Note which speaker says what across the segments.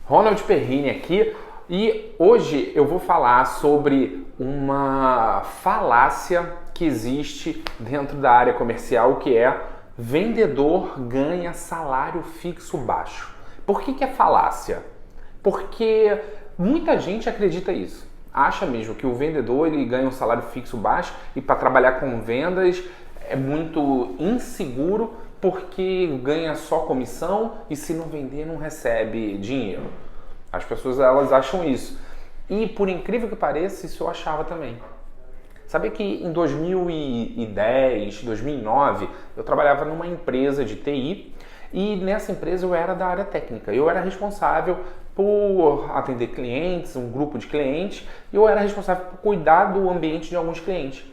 Speaker 1: Ronald Perrini aqui e hoje eu vou falar sobre uma falácia que existe dentro da área comercial, que é vendedor ganha salário fixo baixo. Por que é falácia? Porque muita gente acredita isso. Acha mesmo que o vendedor ele ganha um salário fixo baixo e para trabalhar com vendas é muito inseguro porque ganha só comissão e se não vender não recebe dinheiro. As pessoas elas acham isso. E por incrível que pareça, isso eu achava também. Sabia que em 2010, 2009, eu trabalhava numa empresa de TI e nessa empresa eu era da área técnica. Eu era responsável por atender clientes, um grupo de clientes, e eu era responsável por cuidar do ambiente de alguns clientes.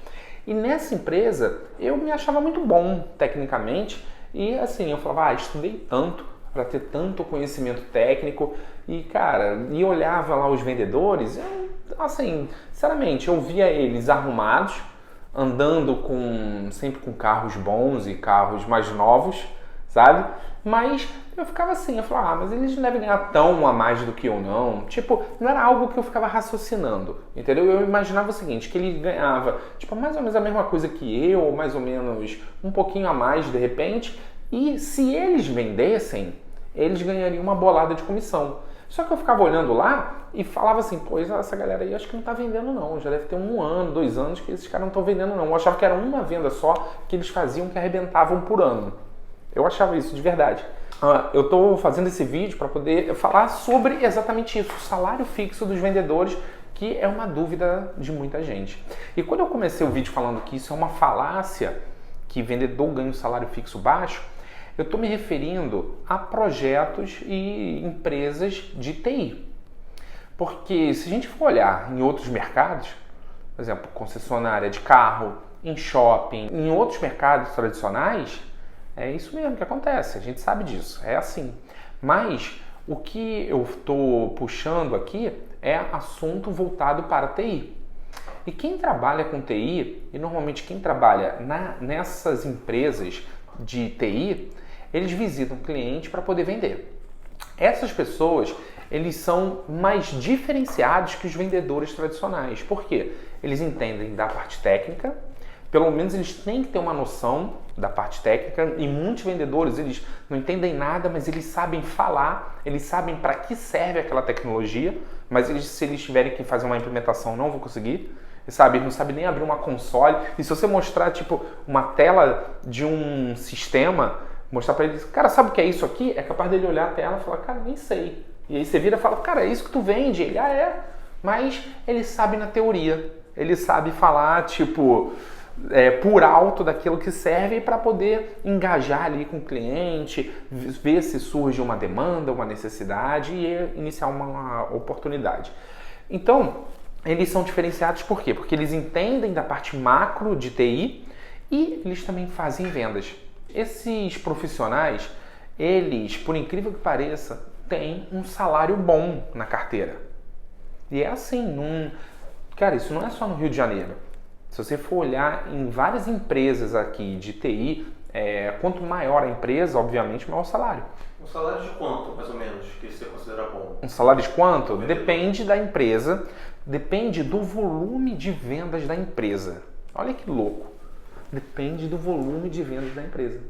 Speaker 1: E nessa empresa eu me achava muito bom tecnicamente e assim, eu falava, estudei tanto para ter tanto conhecimento técnico e cara, e olhava lá os vendedores, assim, sinceramente, eu via eles arrumados, andando sempre com carros bons e carros mais novos, sabe? Mas eu ficava assim, eu falava, mas eles não devem ganhar tão a mais do que eu não. Tipo, não era algo que eu ficava raciocinando, entendeu? Eu imaginava o seguinte, que ele ganhava, tipo, mais ou menos a mesma coisa que eu, ou mais ou menos um pouquinho a mais de repente, e se eles vendessem, eles ganhariam uma bolada de comissão. Só que eu ficava olhando lá e falava assim, pô, essa galera aí acho que não tá vendendo não, já deve ter 1 ano, 2 anos que esses caras não estão vendendo não. Eu achava que era uma venda só que eles faziam que arrebentavam por ano. Eu achava isso de verdade. Eu estou fazendo esse vídeo para poder falar sobre exatamente isso, o salário fixo dos vendedores, que é uma dúvida de muita gente. E quando eu comecei o vídeo falando que isso é uma falácia, que vendedor ganha um salário fixo baixo, eu estou me referindo a projetos e empresas de TI. Porque se a gente for olhar em outros mercados, por exemplo, concessionária de carro, em shopping, em outros mercados tradicionais, é isso mesmo que acontece, a gente sabe disso, é assim. Mas o que eu estou puxando aqui é assunto voltado para TI. E quem trabalha com TI, e normalmente quem trabalha nessas empresas de TI, eles visitam o cliente para poder vender. Essas pessoas, eles são mais diferenciados que os vendedores tradicionais. Por quê? Eles entendem da parte técnica, pelo menos eles têm que ter uma noção da parte técnica, e muitos vendedores, eles não entendem nada, mas eles sabem falar, eles sabem para que serve aquela tecnologia, mas se eles tiverem que fazer uma implementação não vão conseguir. Eles não sabem nem abrir uma console, e se você mostrar tipo uma tela de um sistema, mostrar para eles, cara, sabe o que é isso aqui? É capaz dele olhar a tela e falar, cara, nem sei. E aí você vira e fala, cara, é isso que tu vende? Ele, é. Mas ele sabe na teoria, ele sabe falar, tipo, por alto daquilo que serve para poder engajar ali com o cliente, ver se surge uma demanda, uma necessidade e iniciar uma oportunidade. Então, eles são diferenciados por quê? Porque eles entendem da parte macro de TI e eles também fazem vendas. Esses profissionais, eles, por incrível que pareça, têm um salário bom na carteira. E é assim, cara, isso não é só no Rio de Janeiro. Se você for olhar em várias empresas aqui de TI, quanto maior a empresa, obviamente, maior o salário.
Speaker 2: Um salário de quanto, mais ou menos, que você considera bom?
Speaker 1: Um salário de quanto? Depende da empresa, depende do volume de vendas da empresa. Olha que louco. Depende do volume de vendas da empresa.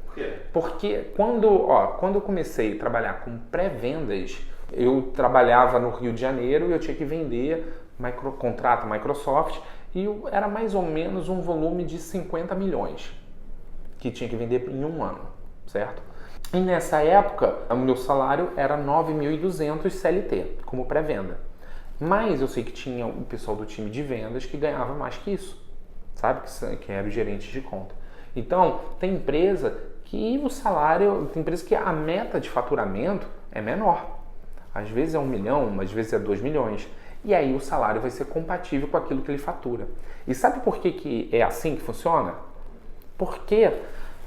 Speaker 2: Por quê?
Speaker 1: Porque quando eu comecei a trabalhar com pré-vendas, eu trabalhava no Rio de Janeiro e eu tinha que vender contrato Microsoft e era mais ou menos um volume de 50 milhões que tinha que vender em 1 ano, certo? E nessa época, o meu salário era 9.200 CLT, como pré-venda. Mas eu sei que tinha o pessoal do time de vendas que ganhava mais que isso, sabe? Que era o gerente de conta. Então, tem empresa que o salário, tem empresa que a meta de faturamento é menor. Às vezes é 1 milhão, às vezes é 2 milhões. E aí o salário vai ser compatível com aquilo que ele fatura. E sabe por que é assim que funciona? Porque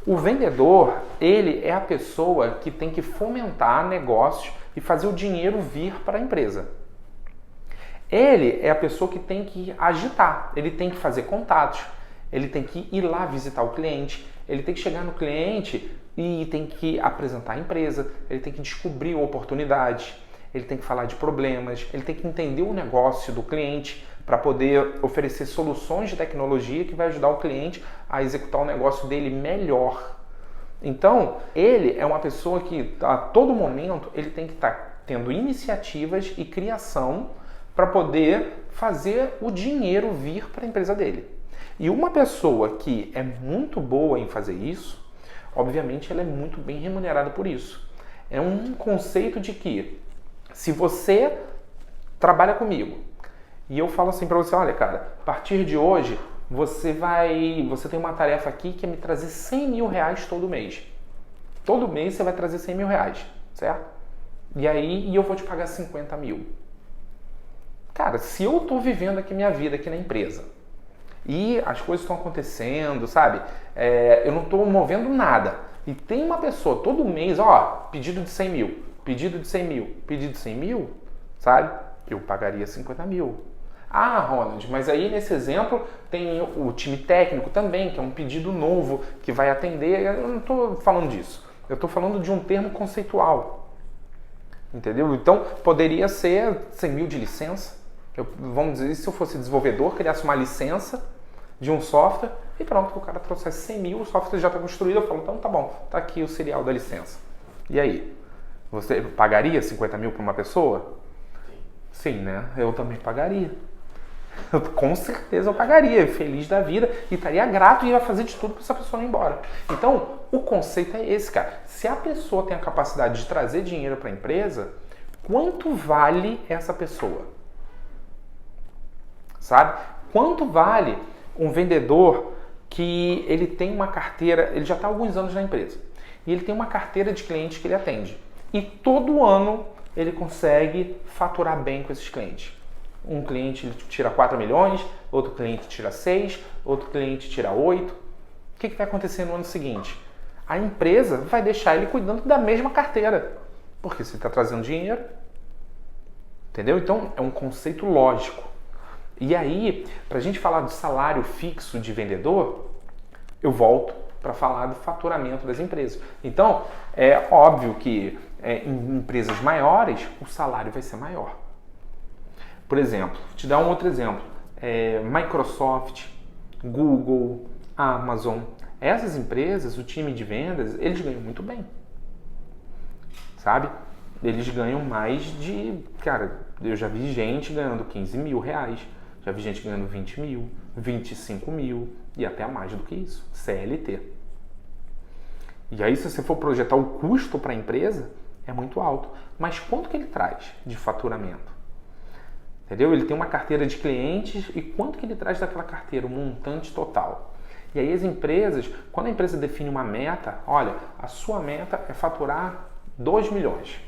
Speaker 1: o vendedor, ele é a pessoa que tem que fomentar negócios e fazer o dinheiro vir para a empresa. Ele é a pessoa que tem que agitar, ele tem que fazer contatos, ele tem que ir lá visitar o cliente, ele tem que chegar no cliente e tem que apresentar a empresa, ele tem que descobrir oportunidades, ele tem que falar de problemas, ele tem que entender o negócio do cliente para poder oferecer soluções de tecnologia que vai ajudar o cliente a executar o negócio dele melhor. Então, ele é uma pessoa que a todo momento ele tem que estar tendo iniciativas e criação para poder fazer o dinheiro vir para a empresa dele. E uma pessoa que é muito boa em fazer isso, obviamente ela é muito bem remunerada por isso. É um conceito de que se você trabalha comigo e eu falo assim para você, olha cara, a partir de hoje você tem uma tarefa aqui que é me trazer 100 mil reais todo mês. Todo mês você vai trazer 100 mil reais, certo? E eu vou te pagar 50 mil. Cara, se eu tô vivendo aqui minha vida aqui na empresa e as coisas estão acontecendo, sabe? Eu não tô movendo nada. E tem uma pessoa todo mês, ó, pedido de 100 mil, pedido de 100 mil, pedido de 100 mil, sabe? Eu pagaria 50 mil. Ah, Ronald, mas aí nesse exemplo tem o time técnico também, que é um pedido novo que vai atender. Eu não estou falando disso. Eu estou falando de um termo conceitual. Entendeu? Então, poderia ser 100 mil de licença. Vamos dizer, se eu fosse desenvolvedor, criasse uma licença de um software e pronto, o cara trouxesse 100 mil, o software já está construído, eu falo, então tá bom, tá aqui o serial da licença. E aí? Você pagaria 50 mil para uma pessoa? Sim, né? Eu também pagaria. Com certeza eu pagaria, feliz da vida, e estaria grato e ia fazer de tudo para essa pessoa ir embora. Então, o conceito é esse, cara. Se a pessoa tem a capacidade de trazer dinheiro para a empresa, quanto vale essa pessoa? Sabe? Quanto vale um vendedor que ele tem uma carteira, ele já está há alguns anos na empresa, e ele tem uma carteira de clientes que ele atende. E todo ano ele consegue faturar bem com esses clientes. Um cliente tira 4 milhões, outro cliente tira 6, outro cliente tira 8. O que vai acontecer no ano seguinte? A empresa vai deixar ele cuidando da mesma carteira, porque você está trazendo dinheiro. Entendeu? Então é um conceito lógico. E aí, para a gente falar do salário fixo de vendedor, eu volto para falar do faturamento das empresas. Então, é óbvio que em empresas maiores, o salário vai ser maior. Por exemplo, vou te dar um outro exemplo. Microsoft, Google, Amazon. Essas empresas, o time de vendas, eles ganham muito bem. Sabe? Eles ganham mais de... Cara, eu já vi gente ganhando 15 mil reais. Já vi gente ganhando 20 mil, 25 mil e até mais do que isso. CLT. E aí, se você for projetar o custo para a empresa, é muito alto. Mas quanto que ele traz de faturamento? Entendeu? Ele tem uma carteira de clientes e quanto que ele traz daquela carteira? O montante total. E aí as empresas, quando a empresa define uma meta, olha, a sua meta é faturar 2 milhões.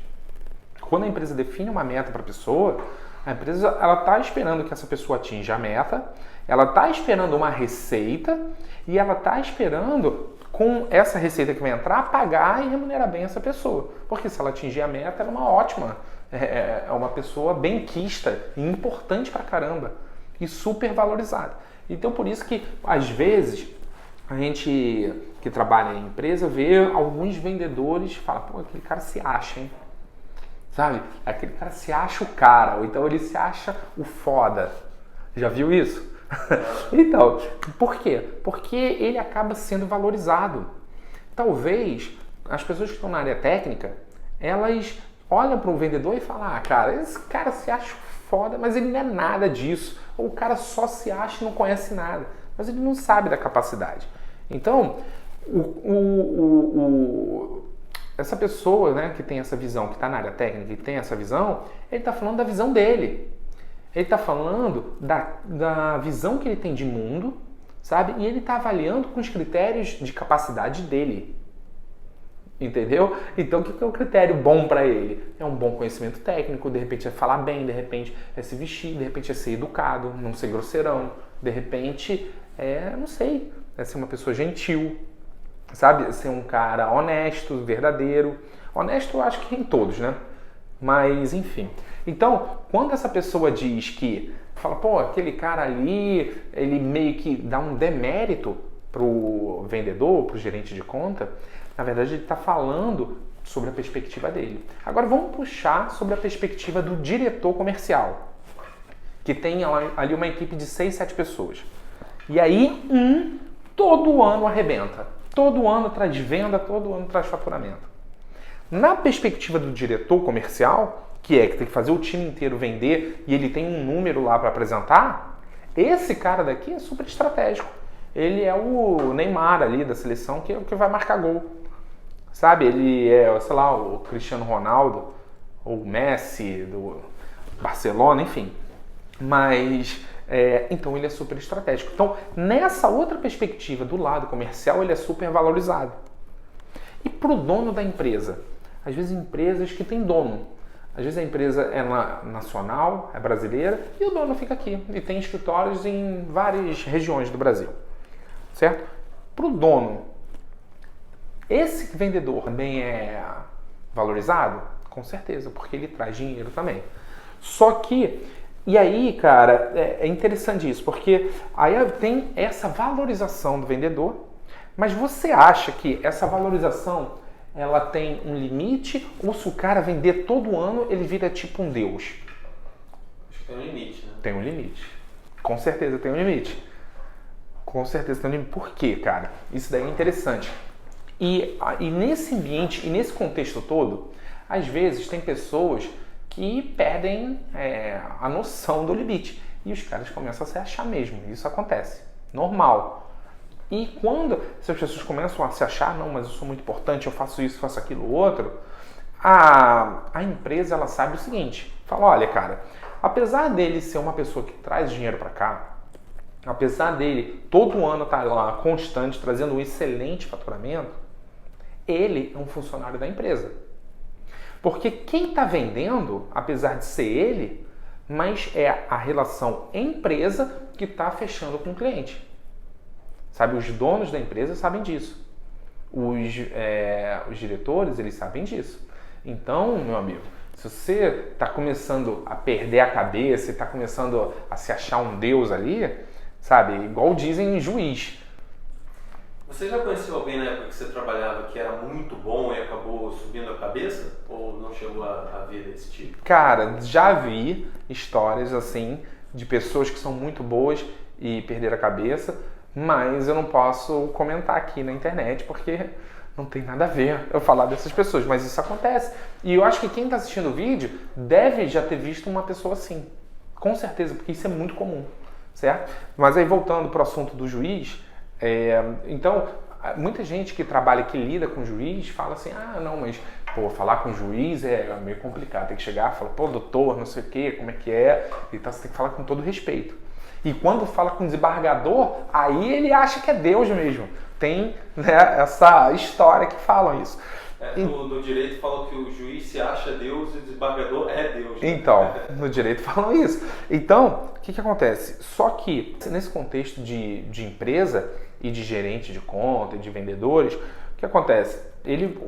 Speaker 1: Quando a empresa define uma meta para a pessoa, a empresa está esperando que essa pessoa atinja a meta, ela está esperando uma receita e ela está esperando, com essa receita que vai entrar, pagar e remunerar bem essa pessoa. Porque se ela atingir a meta, ela é uma ótima, é uma pessoa benquista e importante pra caramba e super valorizada. Então por isso que às vezes a gente que trabalha em empresa vê alguns vendedores e fala, pô, aquele cara se acha, hein? Sabe? Aquele cara se acha o cara, ou então ele se acha o foda. Já viu isso? Então, por quê? Porque ele acaba sendo valorizado. Talvez as pessoas que estão na área técnica, elas olham para um vendedor e falam, ah, cara, esse cara se acha foda, mas ele não é nada disso. Ou o cara só se acha e não conhece nada, mas ele não sabe da capacidade. Então, essa pessoa, né, que tem essa visão, que está na área técnica e tem essa visão, ele está falando da visão dele. Ele está falando da visão que ele tem de mundo, sabe? E ele está avaliando com os critérios de capacidade dele. Entendeu? Então, o que é o critério bom para ele? É um bom conhecimento técnico, de repente é falar bem, de repente é se vestir, de repente é ser educado, não ser grosseirão, de repente não sei, é ser uma pessoa gentil, sabe? Ser um cara honesto, verdadeiro. Honesto eu acho que em todos, né? Mas, enfim. Então, quando essa pessoa diz que, fala, pô, aquele cara ali, ele meio que dá um demérito pro vendedor, pro gerente de conta, na verdade ele está falando sobre a perspectiva dele. Agora vamos puxar sobre a perspectiva do diretor comercial, que tem ali uma equipe de 6, 7 pessoas. E aí, todo ano arrebenta. Todo ano traz venda, todo ano traz faturamento. Na perspectiva do diretor comercial, que tem que fazer o time inteiro vender e ele tem um número lá para apresentar, esse cara daqui é super estratégico. Ele é o Neymar ali da seleção que vai marcar gol. Sabe? Ele é, sei lá, o Cristiano Ronaldo, ou o Messi do Barcelona, enfim. Mas, então ele é super estratégico. Então, nessa outra perspectiva do lado comercial, ele é super valorizado. E para o dono da empresa? Às vezes empresas que têm dono. Às vezes a empresa é nacional, é brasileira, e o dono fica aqui. E tem escritórios em várias regiões do Brasil. Certo? Para o dono, esse vendedor também é valorizado? Com certeza, porque ele traz dinheiro também. Só que, e aí, cara, é interessante isso, porque aí tem essa valorização do vendedor, mas você acha que essa valorização ela tem um limite, ou se o cara vender todo ano, ele vira tipo um deus?
Speaker 2: Acho que tem um limite, né?
Speaker 1: Tem um limite. Com certeza tem um limite. Com certeza tem um limite. Por quê, cara? Isso daí é interessante. E nesse ambiente, e nesse contexto todo, às vezes tem pessoas que perdem a noção do limite. E os caras começam a se achar mesmo. Isso acontece. Normal. E quando essas pessoas começam a se achar, não, mas eu sou muito importante, eu faço isso, faço aquilo, outro, a empresa ela sabe o seguinte, fala, olha, cara, apesar dele ser uma pessoa que traz dinheiro para cá, apesar dele todo ano estar lá constante, trazendo um excelente faturamento, ele é um funcionário da empresa. Porque quem está vendendo, apesar de ser ele, mas é a relação empresa que está fechando com o cliente. Sabe, os donos da empresa sabem disso. Os diretores, eles sabem disso. Então, meu amigo, se você está começando a perder a cabeça e está começando a se achar um deus ali, sabe, igual dizem em juiz.
Speaker 2: Você já conheceu alguém na época que você trabalhava que era muito bom e acabou subindo a cabeça? Ou não chegou a ver desse tipo?
Speaker 1: Cara, já vi histórias assim de pessoas que são muito boas e perderam a cabeça, mas eu não posso comentar aqui na internet porque não tem nada a ver eu falar dessas pessoas, mas isso acontece. E eu acho que quem está assistindo o vídeo deve já ter visto uma pessoa assim, com certeza, porque isso é muito comum, certo? Mas aí voltando para o assunto do juiz, então muita gente que trabalha, que lida com juiz, fala assim, não, mas falar com juiz é meio complicado, tem que chegar e falar, doutor, não sei o que, como é que é, então você tem que falar com todo respeito. E quando fala com desembargador, aí ele acha que é Deus mesmo. Tem, né, essa história que falam isso.
Speaker 2: No direito falam que o juiz se acha Deus e o desembargador é Deus. Né?
Speaker 1: Então, no direito falam isso. Então, o que acontece? Só que nesse contexto de empresa e de gerente de conta e de vendedores, o que acontece?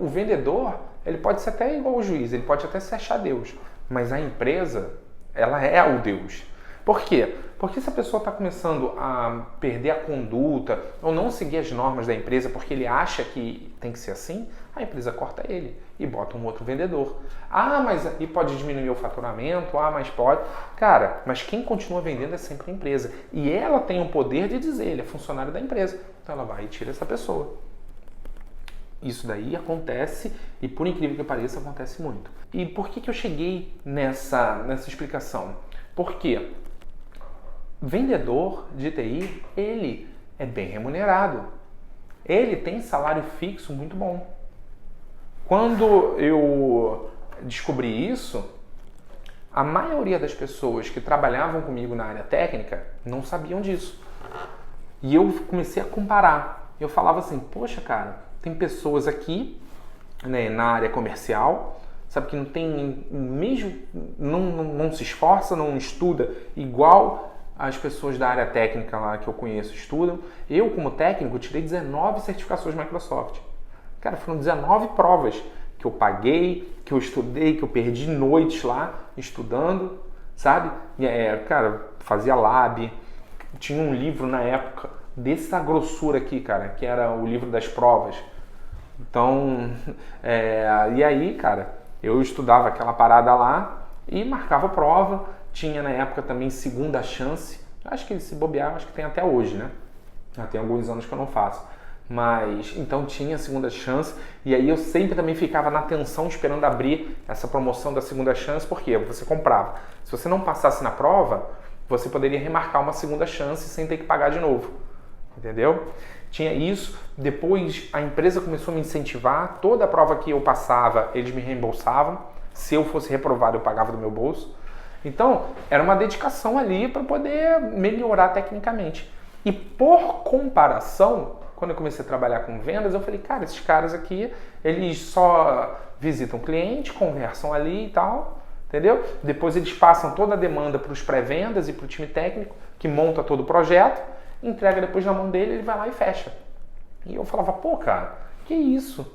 Speaker 1: O vendedor, ele pode ser até igual ao juiz, ele pode até se achar Deus. Mas a empresa, ela é o Deus. Por quê? Porque se a pessoa está começando a perder a conduta ou não seguir as normas da empresa porque ele acha que tem que ser assim, a empresa corta ele e bota um outro vendedor. Mas aí pode diminuir o faturamento, mas pode. Cara, mas quem continua vendendo é sempre a empresa. E ela tem o poder de dizer, ele é funcionário da empresa. Então ela vai e tira essa pessoa. Isso daí acontece e, por incrível que pareça, acontece muito. E por que eu cheguei nessa explicação? Por quê? Vendedor de TI, ele é bem remunerado. Ele tem salário fixo muito bom. Quando eu descobri isso, a maioria das pessoas que trabalhavam comigo na área técnica não sabiam disso. E eu comecei a comparar. Eu falava assim, poxa, cara, tem pessoas aqui, né, na área comercial, sabe, que não tem mesmo, não se esforça, não estuda igual as pessoas da área técnica lá que eu conheço estudam. Eu, como técnico, tirei 19 certificações Microsoft. Cara, foram 19 provas que eu paguei, que eu estudei, que eu perdi noites lá estudando, sabe? Cara, fazia lab. Tinha um livro na época dessa grossura aqui, cara, que era o livro das provas. Então, e aí, cara, eu estudava aquela parada lá e marcava prova. Tinha na época também segunda chance. Acho que se bobear, acho que tem até hoje, né? Já tem alguns anos que eu não faço. Mas, então tinha segunda chance. E aí eu sempre também ficava na tensão esperando abrir essa promoção da segunda chance. Porque você comprava. Se você não passasse na prova, você poderia remarcar uma segunda chance sem ter que pagar de novo. Entendeu? Tinha isso. Depois a empresa começou a me incentivar. Toda a prova que eu passava, eles me reembolsavam. Se eu fosse reprovado, eu pagava do meu bolso. Então, era uma dedicação ali para poder melhorar tecnicamente. E por comparação, quando eu comecei a trabalhar com vendas, eu falei, cara, esses caras aqui, eles só visitam o cliente, conversam ali e tal, entendeu? Depois eles passam toda a demanda para os pré-vendas e para o time técnico, que monta todo o projeto, entrega depois na mão dele, ele vai lá e fecha. E eu falava, pô, cara, que isso?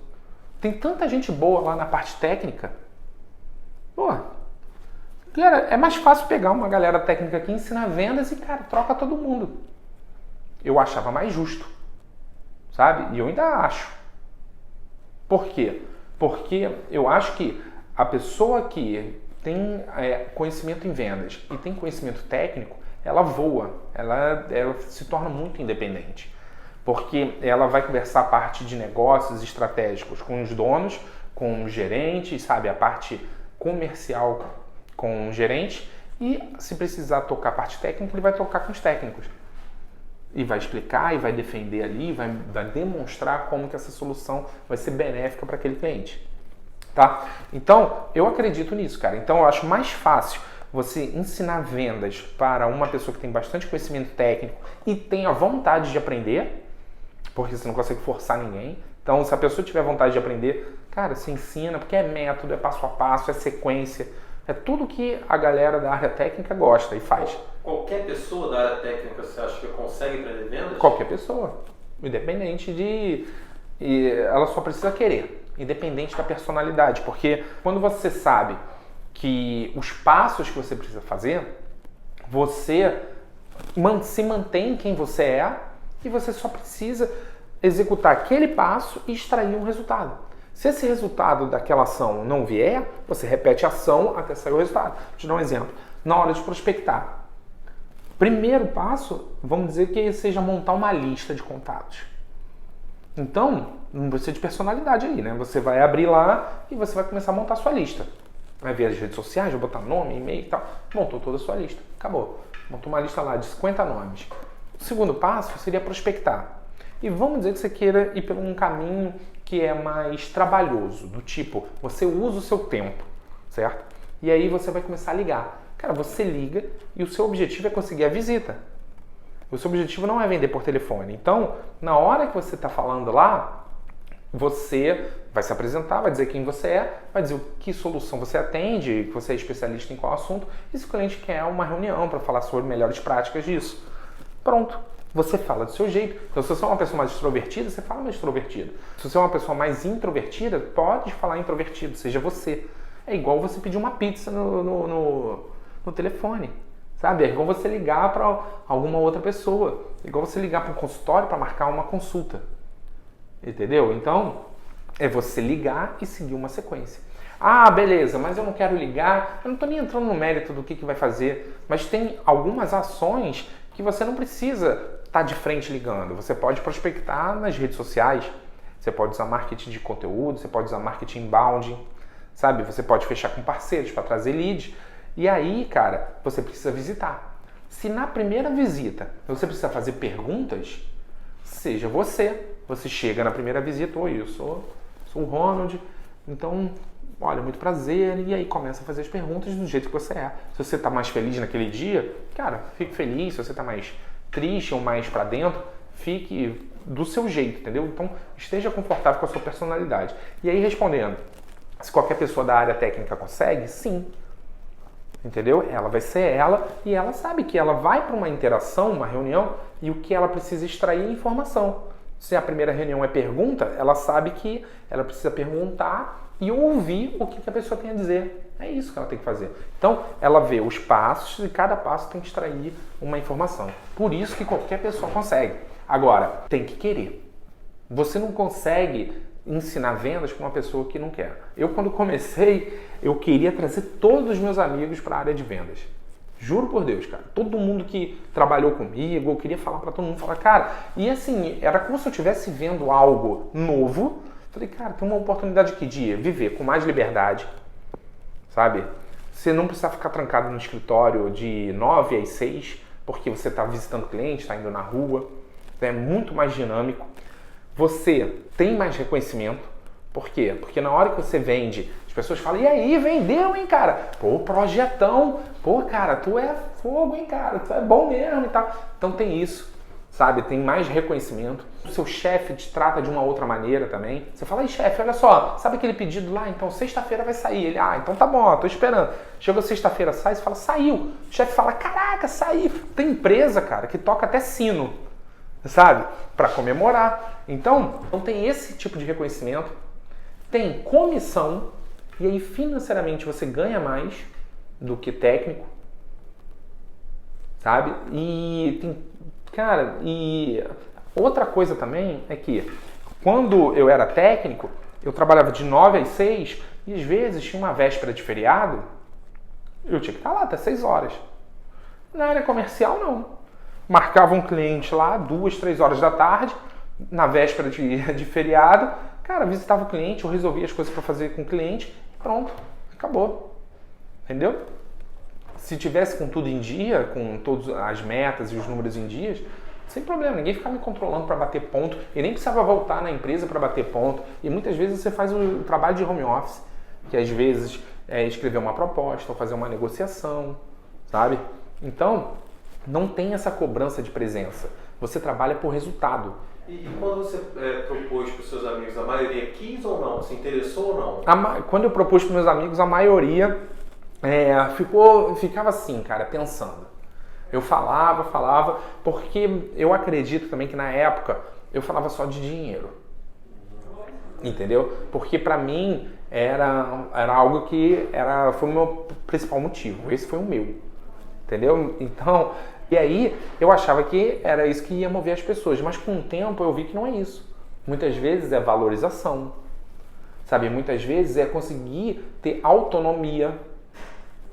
Speaker 1: Tem tanta gente boa lá na parte técnica. Pô, cara, é mais fácil pegar uma galera técnica que ensina vendas e, cara, troca todo mundo. Eu achava mais justo, sabe? E eu ainda acho. Por quê? Porque eu acho que a pessoa que tem conhecimento em vendas e tem conhecimento técnico, ela voa, ela se torna muito independente. Porque ela vai conversar a parte de negócios estratégicos com os donos, com os gerentes, sabe? A parte comercial com o gerente e, se precisar tocar a parte técnica, ele vai tocar com os técnicos. E vai explicar e vai defender ali, vai demonstrar como que essa solução vai ser benéfica para aquele cliente. Tá? Então, eu acredito nisso, cara. Então, eu acho mais fácil você ensinar vendas para uma pessoa que tem bastante conhecimento técnico e tem a vontade de aprender, porque você não consegue forçar ninguém. Então, se a pessoa tiver vontade de aprender, cara, você ensina, porque é método, é passo a passo, é sequência. É tudo que a galera da área técnica gosta e faz.
Speaker 2: Qualquer pessoa da área técnica você acha que consegue aprender vendas?
Speaker 1: Qualquer pessoa. Independente de... ela só precisa querer. Independente da personalidade. Porque quando você sabe que os passos que você precisa fazer, você se mantém quem você é e você só precisa executar aquele passo e extrair um resultado. Se esse resultado daquela ação não vier, você repete a ação até sair o resultado. Vou te dar um exemplo. Na hora de prospectar. Primeiro passo, vamos dizer que seja montar uma lista de contatos. Então, não precisa de personalidade aí, né? Você vai abrir lá e você vai começar a montar a sua lista. Vai ver as redes sociais, vai botar nome, e-mail e tal. Montou toda a sua lista. Acabou. Montou uma lista lá de 50 nomes. O segundo passo seria prospectar. E vamos dizer que você queira ir por um caminho que é mais trabalhoso, do tipo, você usa o seu tempo, certo? E aí você vai começar a ligar. Cara, você liga e o seu objetivo é conseguir a visita. O seu objetivo não é vender por telefone. Então, na hora que você está falando lá, você vai se apresentar, vai dizer quem você é, vai dizer que solução você atende, que você é especialista em qual assunto, e se o cliente quer uma reunião para falar sobre melhores práticas disso. Pronto. Você fala do seu jeito. Então, se você é uma pessoa mais extrovertida, você fala mais extrovertido. Se você é uma pessoa mais introvertida, pode falar introvertido, seja você. É igual você pedir uma pizza no telefone, sabe? É igual você ligar para alguma outra pessoa. É igual você ligar para um consultório para marcar uma consulta. Entendeu? Então, é você ligar e seguir uma sequência. Ah, beleza, mas eu não quero ligar, eu não estou nem entrando no mérito do que vai fazer, mas tem algumas ações que você não precisa estar de frente ligando. Você pode prospectar nas redes sociais, você pode usar marketing de conteúdo, você pode usar marketing inbound, sabe? Você pode fechar com parceiros para trazer leads. E aí, cara, você precisa visitar. Se na primeira visita você precisa fazer perguntas, seja você. Você chega na primeira visita, oi, eu sou o Ronald, então, olha, muito prazer, e aí começa a fazer as perguntas do jeito que você é. Se você está mais feliz naquele dia, cara, fique feliz. Se você está mais triste ou mais para dentro, fique do seu jeito, entendeu? Então, esteja confortável com a sua personalidade. E aí, respondendo, se qualquer pessoa da área técnica consegue, sim. Entendeu? Ela vai ser ela e ela sabe que ela vai para uma interação, uma reunião, e o que ela precisa extrair é informação. Se a primeira reunião é pergunta, ela sabe que ela precisa perguntar e ouvir o que a pessoa tem a dizer. É isso que ela tem que fazer. Então, ela vê os passos e cada passo tem que extrair uma informação. Por isso que qualquer pessoa consegue. Agora, tem que querer. Você não consegue ensinar vendas para uma pessoa que não quer. Eu, quando comecei, eu queria trazer todos os meus amigos para a área de vendas. Juro por Deus, cara. Todo mundo que trabalhou comigo, eu queria falar para todo mundo, falar, cara, e assim, era como se eu estivesse vendo algo novo. Falei, cara, tem uma oportunidade aqui de viver com mais liberdade, sabe? Você não precisa ficar trancado no escritório de 9 às 6, porque você está visitando cliente, está indo na rua. É muito mais dinâmico. Você tem mais reconhecimento. Por quê? Porque na hora que você vende, as pessoas falam, e aí, vendeu, hein, cara? Pô, projetão. Pô, cara, tu é fogo, hein, cara? Tu é bom mesmo e tal. Então tem isso, sabe? Tem mais reconhecimento. O seu chefe te trata de uma outra maneira também. Você fala, ei, chefe, olha só, sabe aquele pedido lá? Então sexta-feira vai sair. Ele, então tá bom, ó, tô esperando. Chegou sexta-feira, sai, você fala, saiu. O chefe fala, caraca, saiu. Tem empresa, cara, que toca até sino, sabe? Para comemorar. Então, não tem esse tipo de reconhecimento. Tem comissão, e aí financeiramente você ganha mais do que técnico, sabe? E tem, cara, e outra coisa também é que quando eu era técnico, eu trabalhava de 9 às 6 e às vezes tinha uma véspera de feriado, eu tinha que estar lá até 6 horas. Na área comercial, não. Marcava um cliente lá 2, 3 horas da tarde, na véspera de feriado, cara, visitava o cliente, eu resolvia as coisas para fazer com o cliente e pronto, acabou. Entendeu? Se tivesse com tudo em dia, com todas as metas e os números em dias, sem problema, ninguém ficava me controlando para bater ponto e nem precisava voltar na empresa para bater ponto. E muitas vezes você faz o trabalho de home office, que às vezes é escrever uma proposta ou fazer uma negociação, sabe? Então, não tem essa cobrança de presença. Você trabalha por resultado.
Speaker 2: E quando você propôs para os seus amigos, a maioria quis ou não? Se interessou ou não?
Speaker 1: Quando eu propus para meus amigos, a maioria ficava assim, cara, pensando. Eu falava, porque eu acredito também que na época eu falava só de dinheiro. Entendeu? Porque para mim era algo que foi o meu principal motivo. Esse foi o meu. Entendeu? Então, e aí eu achava que era isso que ia mover as pessoas. Mas com o tempo eu vi que não é isso. Muitas vezes é valorização. Sabe? Muitas vezes é conseguir ter autonomia,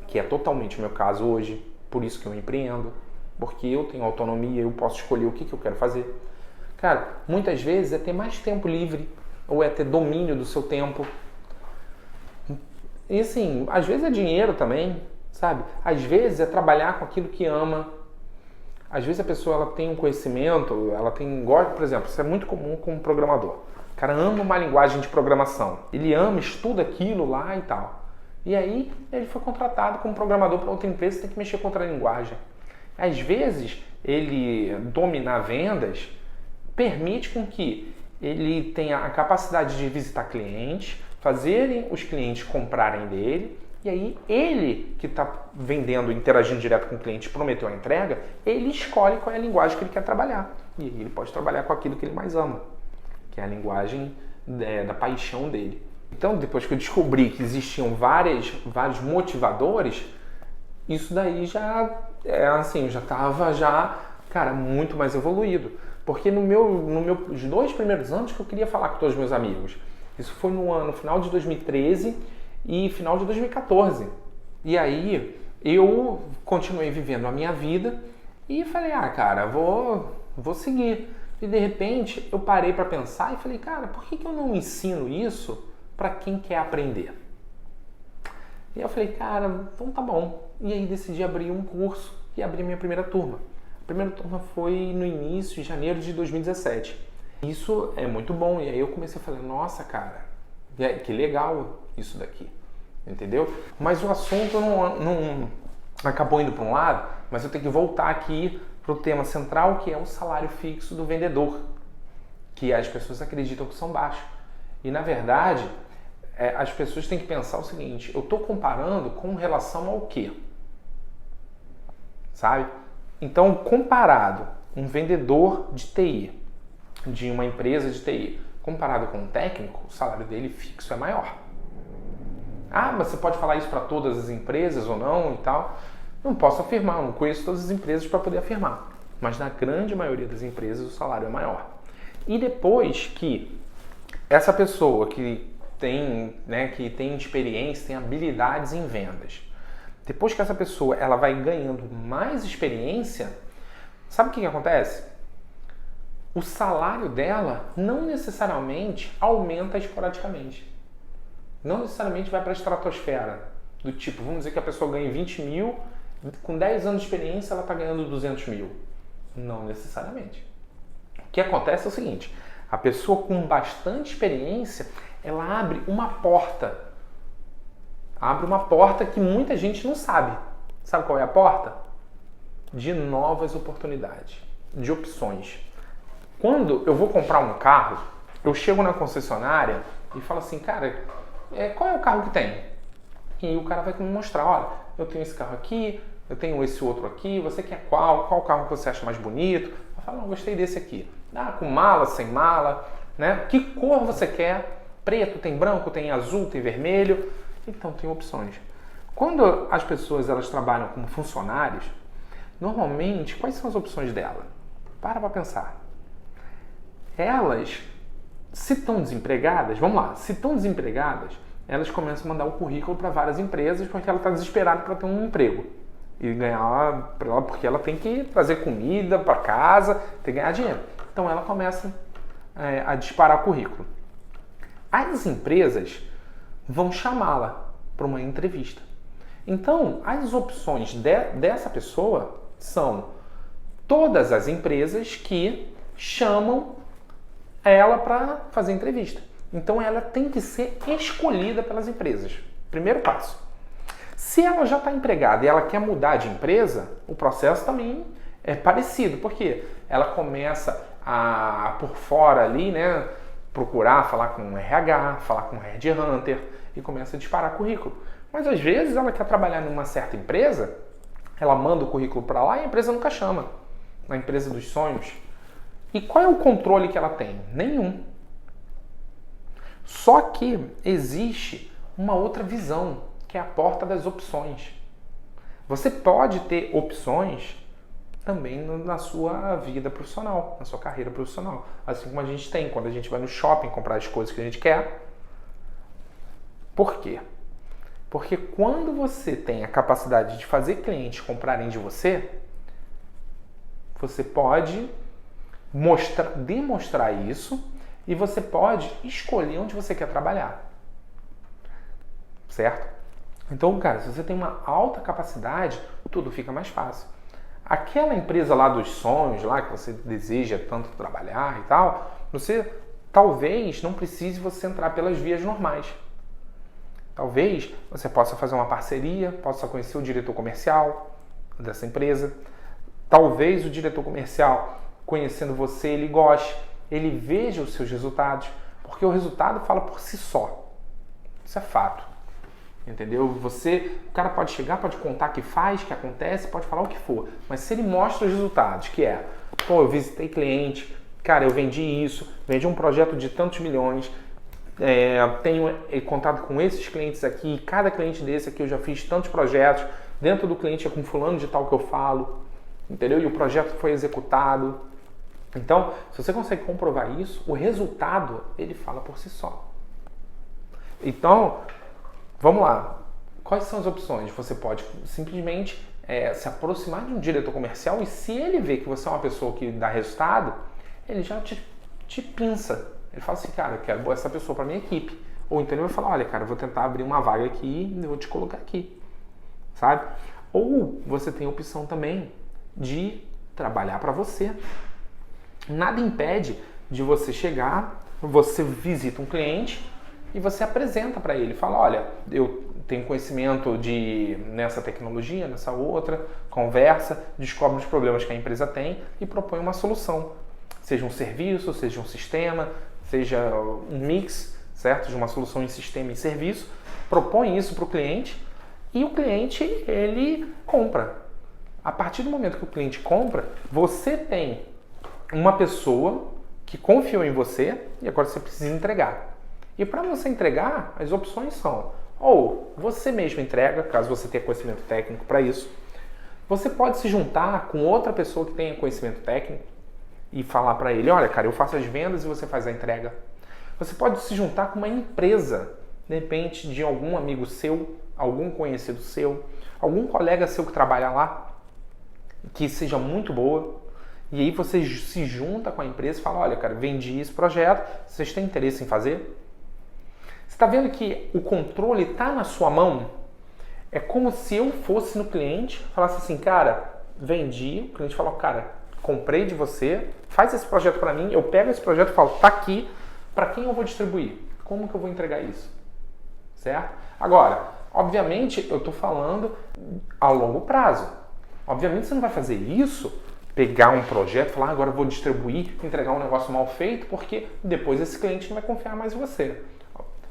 Speaker 1: que é totalmente o meu caso hoje. Por isso que eu empreendo. Porque eu tenho autonomia, eu posso escolher o que eu quero fazer. Cara, muitas vezes é ter mais tempo livre. Ou é ter domínio do seu tempo. E assim, às vezes é dinheiro também, sabe? Às vezes é trabalhar com aquilo que ama. Às vezes a pessoa ela tem um conhecimento, por exemplo, isso é muito comum com um programador. O cara ama uma linguagem de programação. Ele ama, estuda aquilo lá e tal. E aí ele foi contratado como programador para outra empresa e tem que mexer com outra linguagem. Às vezes ele dominar vendas permite com que ele tenha a capacidade de visitar clientes, fazerem os clientes comprarem dele, e aí ele que está vendendo, interagindo direto com o cliente, prometeu a entrega, ele escolhe qual é a linguagem que ele quer trabalhar. E aí ele pode trabalhar com aquilo que ele mais ama, que é a linguagem da paixão dele. Então, depois que eu descobri que existiam vários motivadores, isso daí já estava cara, muito mais evoluído. Porque nos 2 primeiros anos que eu queria falar com todos os meus amigos. Isso foi no final de 2013 e final de 2014. E aí eu continuei vivendo a minha vida e falei, cara, vou seguir. E de repente eu parei para pensar e falei, cara, por que eu não ensino isso para quem quer aprender? E eu falei, cara, então tá bom. E aí decidi abrir um curso e abrir minha primeira turma. A primeira turma foi no início de janeiro de 2017. Isso é muito bom. E aí eu comecei a falar, nossa, cara, que legal isso daqui. Entendeu? Mas o assunto não acabou indo para um lado, mas eu tenho que voltar aqui para o tema central, que é o salário fixo do vendedor, que as pessoas acreditam que são baixos. E na verdade, as pessoas têm que pensar o seguinte, eu estou comparando com relação ao quê? Sabe? Então, comparado um vendedor de TI, de uma empresa de TI, comparado com um técnico, o salário dele fixo é maior. Mas você pode falar isso para todas as empresas ou não e tal? Não posso afirmar, não conheço todas as empresas para poder afirmar. Mas na grande maioria das empresas o salário é maior. E depois que essa pessoa que tem, né, que tem experiência, tem habilidades em vendas, depois que essa pessoa ela vai ganhando mais experiência, sabe o que acontece? O salário dela não necessariamente aumenta esporadicamente. Não necessariamente vai para a estratosfera. Do tipo, vamos dizer que a pessoa ganha 20 mil, com 10 anos de experiência ela está ganhando 200 mil. Não necessariamente. O que acontece é o seguinte, a pessoa com bastante experiência, ela abre uma porta. Abre uma porta que muita gente não sabe. Sabe qual é a porta? De novas oportunidades, de opções. Quando eu vou comprar um carro, eu chego na concessionária e falo assim, cara, qual é o carro que tem? E o cara vai me mostrar, olha, eu tenho esse carro aqui, eu tenho esse outro aqui, você quer qual? Qual carro que você acha mais bonito? Eu falo, não, gostei desse aqui. Com mala, sem mala, né? Que cor você quer? Preto, tem branco, tem azul, tem vermelho. Então, tem opções. Quando as pessoas elas trabalham como funcionários, normalmente, quais são as opções dela? Para pensar. Elas, se estão desempregadas, vamos lá, se estão desempregadas, elas começam a mandar o currículo para várias empresas porque ela está desesperada para ter um emprego. E ganhar, porque ela tem que trazer comida para casa, tem que ganhar dinheiro. Então ela começa a disparar currículo. As empresas vão chamá-la para uma entrevista. Então, as opções dessa pessoa são todas as empresas que chamam ela para fazer entrevista. Então, ela tem que ser escolhida pelas empresas. Primeiro passo. Se ela já está empregada e ela quer mudar de empresa, o processo também é parecido, porque ela começa a, por fora ali, né, procurar falar com o RH, falar com o headhunter e começa a disparar currículo. Mas às vezes ela quer trabalhar numa certa empresa, ela manda o currículo para lá e a empresa nunca chama, na empresa dos sonhos. E qual é o controle que ela tem? Nenhum. Só que existe uma outra visão, que é a porta das opções. Você pode ter opções também na sua vida profissional, na sua carreira profissional. Assim como a gente tem quando a gente vai no shopping comprar as coisas que a gente quer. Por quê? Porque quando você tem a capacidade de fazer clientes comprarem de você, você pode demonstrar isso e você pode escolher onde você quer trabalhar. Certo? Então, cara, se você tem uma alta capacidade, tudo fica mais fácil. Aquela empresa lá dos sonhos, lá que você deseja tanto trabalhar e tal, você talvez não precise você entrar pelas vias normais. Talvez você possa fazer uma parceria, possa conhecer o diretor comercial dessa empresa. Talvez o diretor comercial, conhecendo você, ele goste, ele veja os seus resultados, porque o resultado fala por si só. Isso é fato. Entendeu? O cara pode chegar, pode contar que faz, que acontece, pode falar o que for, mas se ele mostra os resultados, que é, eu visitei cliente, cara, eu vendi isso, vendi um projeto de tantos milhões, tenho contato com esses clientes aqui, cada cliente desse aqui eu já fiz tantos projetos, dentro do cliente é com fulano de tal que eu falo, entendeu? E o projeto foi executado. Então, se você consegue comprovar isso, o resultado, ele fala por si só. Então, vamos lá. Quais são as opções? Você pode simplesmente se aproximar de um diretor comercial e se ele vê que você é uma pessoa que dá resultado, ele já te pinça. Ele fala assim, cara, eu quero essa pessoa para minha equipe. Ou então ele vai falar, olha, cara, eu vou tentar abrir uma vaga aqui e eu vou te colocar aqui. Sabe? Ou você tem a opção também de trabalhar para você. Nada impede de você chegar, você visita um cliente e você apresenta para ele, fala, olha, eu tenho conhecimento nessa tecnologia, nessa outra, conversa, descobre os problemas que a empresa tem e propõe uma solução. Seja um serviço, seja um sistema, seja um mix, certo? De uma solução em sistema e serviço, propõe isso para o cliente e o cliente, ele compra. A partir do momento que o cliente compra, você tem uma pessoa que confiou em você e agora você precisa entregar. E para você entregar, as opções são ou você mesmo entrega, caso você tenha conhecimento técnico para isso. Você pode se juntar com outra pessoa que tenha conhecimento técnico e falar para ele, olha, cara, eu faço as vendas e você faz a entrega. Você pode se juntar com uma empresa, de repente, de algum amigo seu, algum conhecido seu, algum colega seu que trabalha lá, que seja muito boa, e aí você se junta com a empresa e fala, olha, cara, vendi esse projeto, vocês têm interesse em fazer? Você está vendo que o controle está na sua mão? É como se eu fosse no cliente, falasse assim, cara, vendi, o cliente falou, cara, comprei de você, faz esse projeto para mim, eu pego esse projeto e falo, tá aqui, para quem eu vou distribuir? Como que eu vou entregar isso? Certo? Agora, obviamente, eu estou falando a longo prazo. Obviamente, você não vai fazer isso, pegar um projeto, falar, agora eu vou distribuir, entregar um negócio mal feito, porque depois esse cliente não vai confiar mais em você.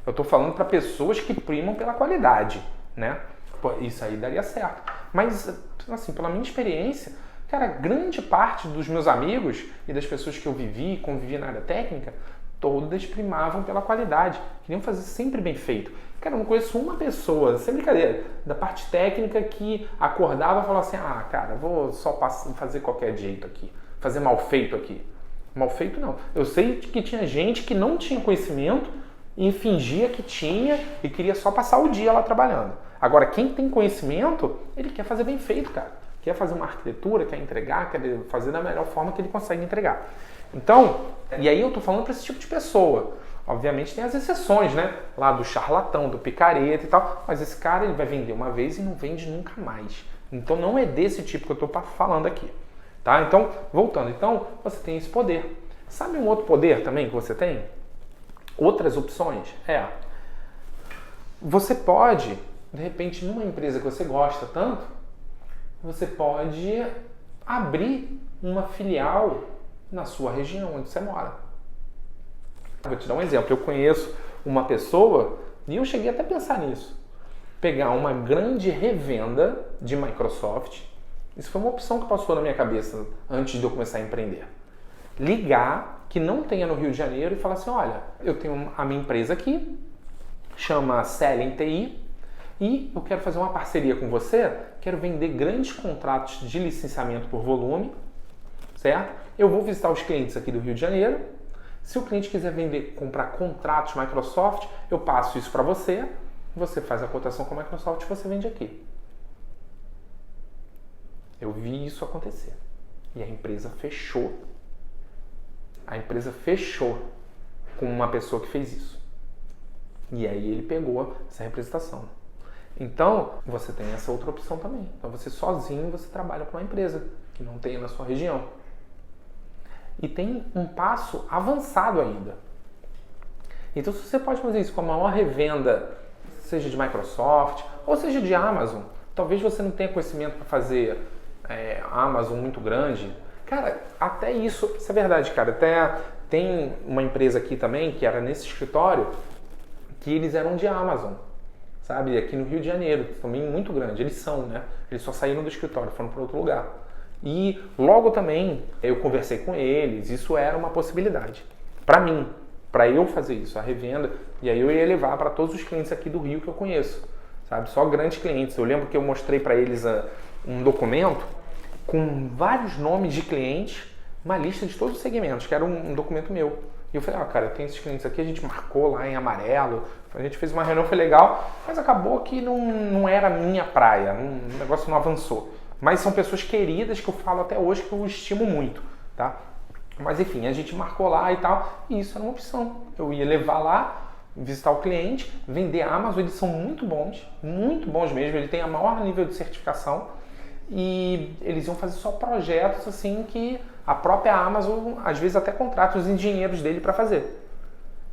Speaker 1: Eu estou falando para pessoas que primam pela qualidade, né? Pô, isso aí daria certo. Mas, assim, pela minha experiência, cara, grande parte dos meus amigos e das pessoas que eu vivi, convivi na área técnica, todas primavam pela qualidade, queriam fazer sempre bem feito. Cara, eu não conheço uma pessoa, sem brincadeira, da parte técnica que acordava e falava assim, ah, cara, vou só fazer qualquer jeito aqui, fazer mal feito aqui. Mal feito não. Eu sei que tinha gente que não tinha conhecimento e fingia que tinha e queria só passar o dia lá trabalhando. Agora, quem tem conhecimento, ele quer fazer bem feito, cara. Quer fazer uma arquitetura, quer entregar, quer fazer da melhor forma que ele consegue entregar. Então, e aí eu tô falando para esse tipo de pessoa. Obviamente tem as exceções, né? Lá do charlatão, do picareta e tal. Mas esse cara, ele vai vender uma vez e não vende nunca mais. Então não é desse tipo que eu tô falando aqui. Tá? Então, voltando. Então, você tem esse poder. Sabe um outro poder também que você tem? Outras opções? Você pode, de repente, numa empresa que você gosta tanto, você pode abrir uma filial na sua região onde você mora. Vou te dar um exemplo. Eu conheço uma pessoa e eu cheguei até a pensar nisso. Pegar uma grande revenda de Microsoft. Isso foi uma opção que passou na minha cabeça antes de eu começar a empreender. Ligar, que não tenha no Rio de Janeiro, e falar assim, olha, eu tenho a minha empresa aqui, chama Selling TI, e eu quero fazer uma parceria com você, quero vender grandes contratos de licenciamento por volume, certo? Eu vou visitar os clientes aqui do Rio de Janeiro. Se o cliente quiser comprar contratos Microsoft, eu passo isso para você, você faz a cotação com a Microsoft e você vende aqui. Eu vi isso acontecer. E a empresa fechou. A empresa fechou com uma pessoa que fez isso. E aí ele pegou essa representação. Então, você tem essa outra opção também. Então, você sozinho, você trabalha com uma empresa que não tem na sua região. E tem um passo avançado ainda. Então, se você pode fazer isso com a maior revenda, seja de Microsoft, ou seja de Amazon, talvez você não tenha conhecimento para fazer Amazon muito grande. Cara, até isso é verdade, cara. Até tem uma empresa aqui também, que era nesse escritório, que eles eram de Amazon, sabe? Aqui no Rio de Janeiro, também muito grande. Eles são, né? Eles só saíram do escritório, foram para outro lugar. E logo também eu conversei com eles, isso era uma possibilidade. Para mim, para eu fazer isso, a revenda, e aí eu ia levar para todos os clientes aqui do Rio que eu conheço, sabe? Só grandes clientes. Eu lembro que eu mostrei para eles um documento com vários nomes de clientes, uma lista de todos os segmentos, que era um documento meu. E eu falei, cara, eu tenho esses clientes aqui, a gente marcou lá em amarelo, a gente fez uma reunião, foi legal, mas acabou que não era a minha praia, o negócio não avançou. Mas são pessoas queridas que eu falo até hoje, que eu estimo muito, tá? Mas enfim, a gente marcou lá e tal, e isso era uma opção. Eu ia levar lá, visitar o cliente, vender a Amazon, eles são muito bons mesmo, ele tem a maior nível de certificação, e eles iam fazer só projetos assim que a própria Amazon, às vezes até contrata os engenheiros dele para fazer,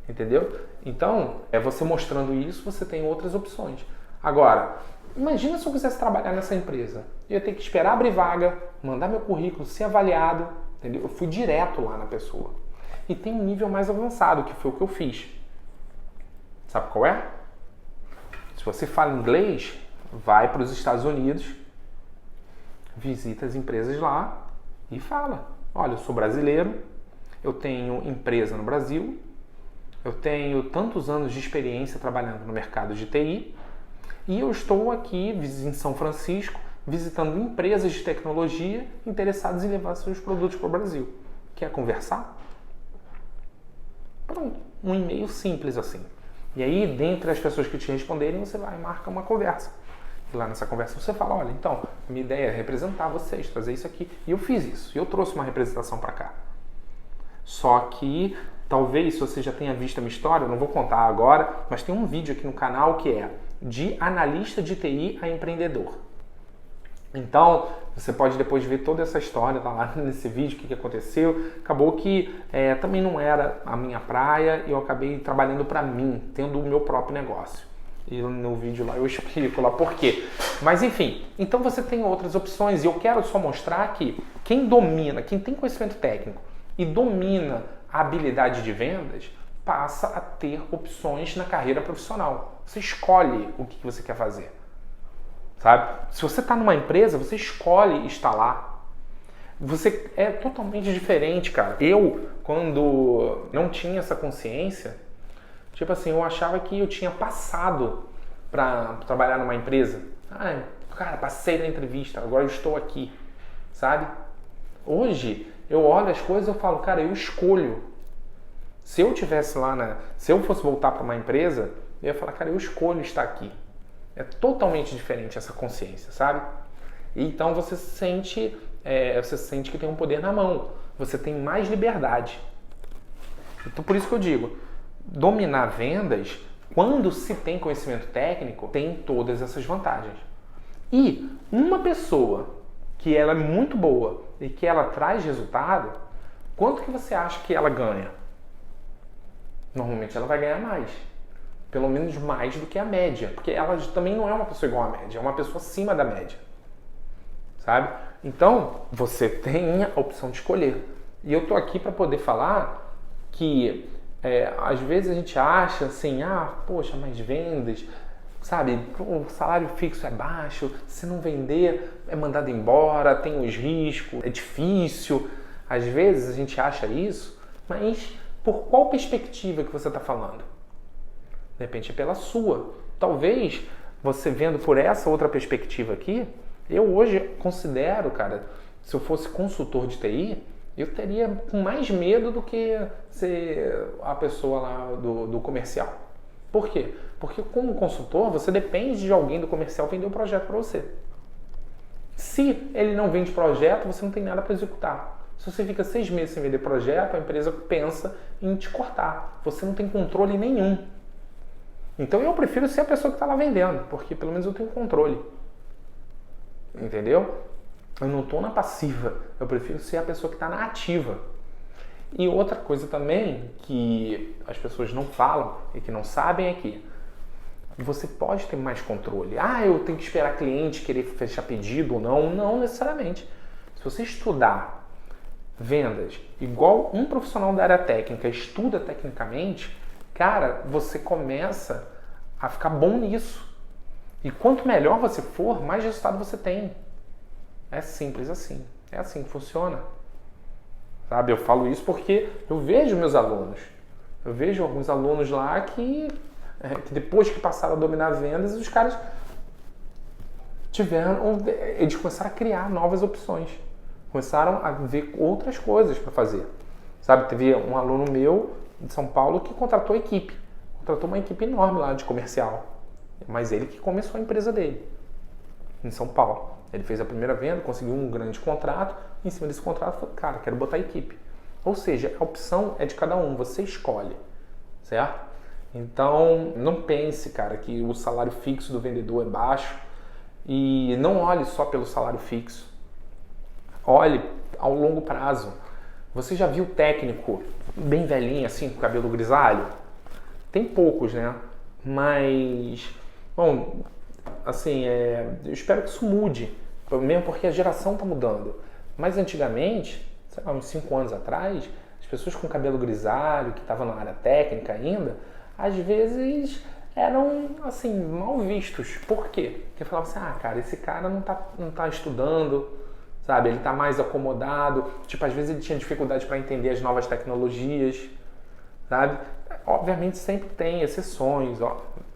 Speaker 1: entendeu? Então, você mostrando isso, você tem outras opções. Agora, imagina se eu quisesse trabalhar nessa empresa. Eu ia ter que esperar abrir vaga, mandar meu currículo, ser avaliado, entendeu? Eu fui direto lá na pessoa. E tem um nível mais avançado, que foi o que eu fiz. Sabe qual é? Se você fala inglês, vai para os Estados Unidos, visita as empresas lá e fala: olha, eu sou brasileiro, eu tenho empresa no Brasil, eu tenho tantos anos de experiência trabalhando no mercado de TI, e eu estou aqui em São Francisco visitando empresas de tecnologia interessadas em levar seus produtos para o Brasil. Quer conversar? Pronto. um e-mail simples assim. E aí, dentre as pessoas que te responderem, você vai e marca uma conversa. E lá nessa conversa você fala, olha, então, minha ideia é representar vocês, trazer isso aqui. E eu fiz isso, e eu trouxe uma representação para cá. Só que, talvez, se você já tenha visto a minha história, eu não vou contar agora, mas tem um vídeo aqui no canal que é de analista de TI a empreendedor. Então, você pode depois ver toda essa história, tá lá nesse vídeo, o que aconteceu. Acabou que também não era a minha praia e eu acabei trabalhando para mim, tendo o meu próprio negócio. E no vídeo lá eu explico lá por quê. Mas enfim, então você tem outras opções e eu quero só mostrar que quem domina, quem tem conhecimento técnico e domina a habilidade de vendas, passa a ter opções na carreira profissional. Você escolhe o que você quer fazer. Sabe? Se você está numa empresa, você escolhe estar lá. Você é totalmente diferente, cara. Eu, quando não tinha essa consciência, tipo assim, eu achava que eu tinha passado para trabalhar numa empresa. Ah, cara, passei na entrevista, agora eu estou aqui, sabe? Hoje, eu olho as coisas e eu falo, cara, eu escolho. Se eu tivesse lá, se eu fosse voltar para uma empresa, eu ia falar, cara, eu escolho estar aqui. É totalmente diferente essa consciência, sabe? Então você sente que tem um poder na mão. Você tem mais liberdade. Então por isso que eu digo, dominar vendas, quando se tem conhecimento técnico, tem todas essas vantagens. E uma pessoa que ela é muito boa e que ela traz resultado, quanto que você acha que ela ganha? Normalmente ela vai ganhar mais. Pelo menos mais do que a média. Porque ela também não é uma pessoa igual à média, é uma pessoa acima da média. Sabe? Então, você tem a opção de escolher. E eu tô aqui para poder falar que às vezes a gente acha assim, poxa, mas vendas, sabe? O salário fixo é baixo, se não vender é mandado embora, tem os riscos, é difícil. Às vezes a gente acha isso, mas por qual perspectiva que você está falando? De repente é pela sua. Talvez você vendo por essa outra perspectiva aqui, eu hoje considero, cara, se eu fosse consultor de TI, eu teria com mais medo do que ser a pessoa lá do comercial. Por quê? Porque como consultor, você depende de alguém do comercial vender o projeto para você. Se ele não vende projeto, você não tem nada para executar. Se você fica 6 meses sem vender projeto, a empresa pensa em te cortar. Você não tem controle nenhum. Então eu prefiro ser a pessoa que está lá vendendo, porque pelo menos eu tenho controle. Entendeu? Eu não estou na passiva, eu prefiro ser a pessoa que está na ativa. E outra coisa também que as pessoas não falam e que não sabem é que você pode ter mais controle. Eu tenho que esperar cliente querer fechar pedido ou não. Não necessariamente. Se você estudar vendas igual um profissional da área técnica estuda tecnicamente, cara, você começa a ficar bom nisso. E quanto melhor você for, mais resultado você tem. É simples assim. É assim que funciona. Sabe? Eu falo isso porque eu vejo meus alunos. Eu vejo alguns alunos lá que depois que passaram a dominar vendas, os caras eles começaram a criar novas opções. Começaram a ver outras coisas para fazer. Sabe? Teve um aluno meu de São Paulo que contratou equipe. Contratou uma equipe enorme lá de comercial. Mas ele que começou a empresa dele, em São Paulo. Ele fez a primeira venda, conseguiu um grande contrato. E em cima desse contrato, falou, cara, quero botar equipe. Ou seja, a opção é de cada um, você escolhe. Certo? Então, não pense, cara, que o salário fixo do vendedor é baixo. E não olhe só pelo salário fixo. Olhe ao longo prazo. Você já viu técnico bem velhinho, assim, com cabelo grisalho? Tem poucos, né? Mas, bom, assim, eu espero que isso mude. Mesmo porque a geração está mudando. Mas antigamente, sei lá, uns 5 anos atrás, as pessoas com cabelo grisalho, que estavam na área técnica ainda, às vezes eram, assim, mal vistos. Por quê? Porque falavam assim, cara, esse cara não tá estudando, sabe? Ele tá mais acomodado. Tipo, às vezes ele tinha dificuldade para entender as novas tecnologias, sabe? Obviamente sempre tem exceções,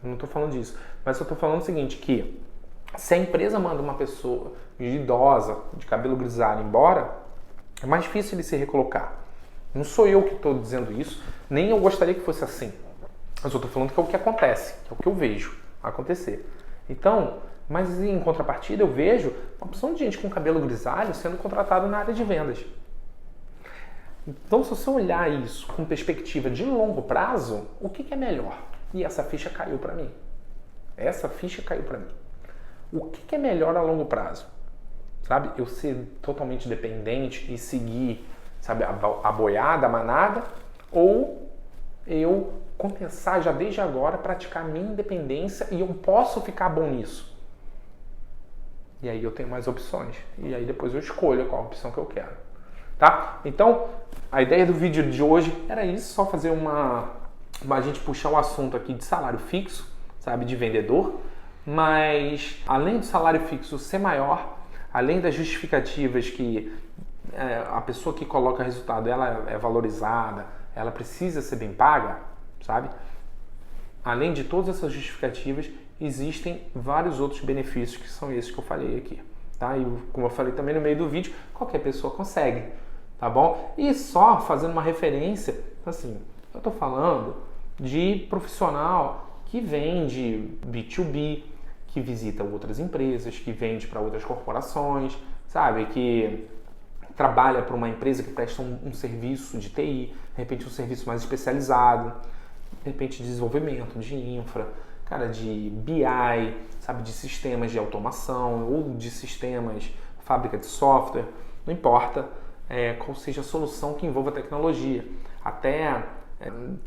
Speaker 1: não estou falando disso. Mas eu estou falando o seguinte, que se a empresa manda uma pessoa idosa, de cabelo grisalho embora, é mais difícil ele se recolocar. Não sou eu que estou dizendo isso, nem eu gostaria que fosse assim. Mas eu estou falando que é o que acontece, que é o que eu vejo acontecer. Então, mas em contrapartida eu vejo uma opção de gente com cabelo grisalho sendo contratada na área de vendas. Então, se você olhar isso com perspectiva de longo prazo, o que é melhor? E essa ficha caiu para mim. Essa ficha caiu para mim. O que é melhor a longo prazo? Sabe? Eu ser totalmente dependente e seguir, sabe, a boiada, a manada, ou eu começar já desde agora a praticar a minha independência e eu posso ficar bom nisso. E aí eu tenho mais opções. E aí depois eu escolho qual a opção que eu quero. Tá? Então, a ideia do vídeo de hoje era isso, só fazer a gente puxar o assunto aqui de salário fixo, sabe, de vendedor, mas além do salário fixo ser maior, além das justificativas que a pessoa que coloca resultado, ela é valorizada, ela precisa ser bem paga, sabe? Além de todas essas justificativas, existem vários outros benefícios que são esses que eu falei aqui, tá? E como eu falei também no meio do vídeo, qualquer pessoa consegue, tá bom? E só fazendo uma referência, assim, eu tô falando de profissional que vende B2B, que visita outras empresas, que vende para outras corporações, sabe? Que trabalha para uma empresa que presta um serviço de TI, de repente um serviço mais especializado, de repente desenvolvimento de infra, cara, de BI, sabe? De sistemas de automação ou de sistemas, fábrica de software, não importa qual seja a solução que envolva tecnologia. Até,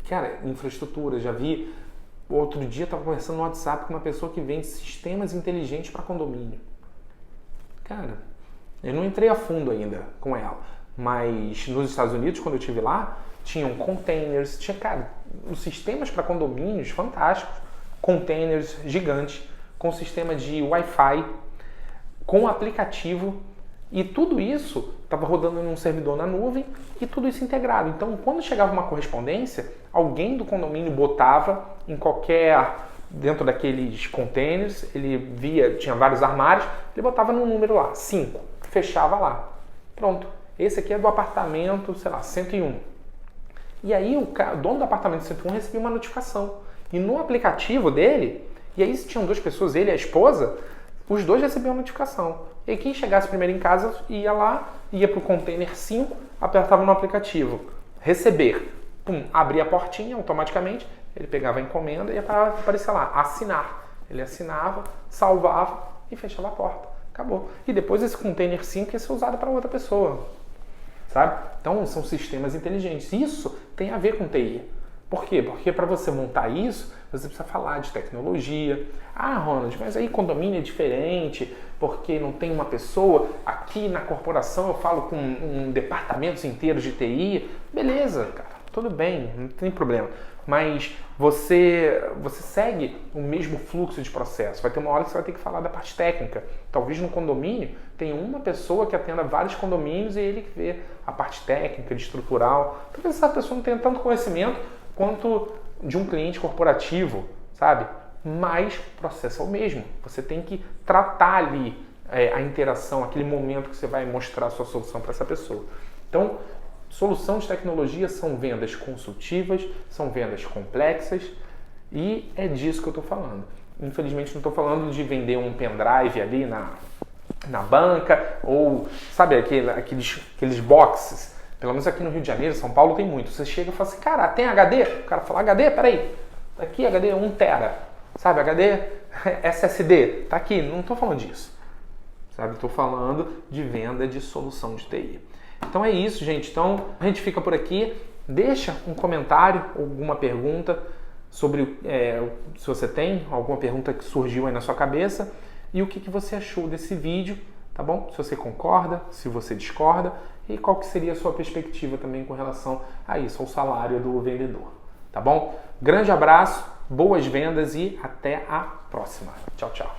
Speaker 1: cara, infraestrutura, já vi. Outro dia eu estava conversando no WhatsApp com uma pessoa que vende sistemas inteligentes para condomínio. Cara, eu não entrei a fundo ainda com ela, mas nos Estados Unidos, quando eu estive lá, tinham containers, cara, os sistemas para condomínios fantásticos, containers gigantes, com sistema de Wi-Fi, com aplicativo, e tudo isso estava rodando num servidor na nuvem e tudo isso integrado. Então, quando chegava uma correspondência, alguém do condomínio botava dentro daqueles containers, ele via, tinha vários armários, ele botava num número lá, 5, fechava lá. Pronto, esse aqui é do apartamento, sei lá, 101. E aí o dono do apartamento 101 recebia uma notificação. E no aplicativo dele, e aí se tinham duas pessoas, ele e a esposa, os dois recebiam a notificação. E aí quem chegasse primeiro em casa ia lá, ia para o container 5, apertava no aplicativo, receber, pum, abria a portinha automaticamente, ele pegava a encomenda e ia aparecer lá, assinar. Ele assinava, salvava e fechava a porta. Acabou. E depois esse container 5 ia ser usado para outra pessoa. Sabe? Então são sistemas inteligentes. Isso tem a ver com TI. Por quê? Porque para você montar isso, você precisa falar de tecnologia. Ah, Ronald, mas aí condomínio é diferente, porque não tem uma pessoa. Aqui na corporação eu falo com departamentos inteiros de TI. Beleza, cara, tudo bem, não tem problema. Mas você segue o mesmo fluxo de processo. Vai ter uma hora que você vai ter que falar da parte técnica. Talvez no condomínio tenha uma pessoa que atenda vários condomínios e ele que vê a parte técnica, de estrutural. Talvez essa pessoa não tenha tanto conhecimento quanto de um cliente corporativo, sabe? Mas o processo é o mesmo. Você tem que tratar ali a interação, aquele momento que você vai mostrar a sua solução para essa pessoa. Então, solução de tecnologia são vendas consultivas, são vendas complexas e é disso que eu estou falando. Infelizmente não estou falando de vender um pendrive ali na banca ou, sabe, aqueles boxes. Pelo menos aqui no Rio de Janeiro, São Paulo tem muito. Você chega e fala assim, cara, tem HD? O cara fala, HD? Peraí, tá aqui HD 1 tera, sabe, HD SSD, tá aqui. Não estou falando disso, sabe, estou falando de venda de solução de TI. Então é isso, gente. Então a gente fica por aqui. Deixa um comentário, alguma pergunta sobre se você tem alguma pergunta que surgiu aí na sua cabeça e o que você achou desse vídeo, tá bom? Se você concorda, se você discorda e qual que seria a sua perspectiva também com relação a isso, ao salário do vendedor, tá bom? Grande abraço, boas vendas e até a próxima. Tchau, tchau.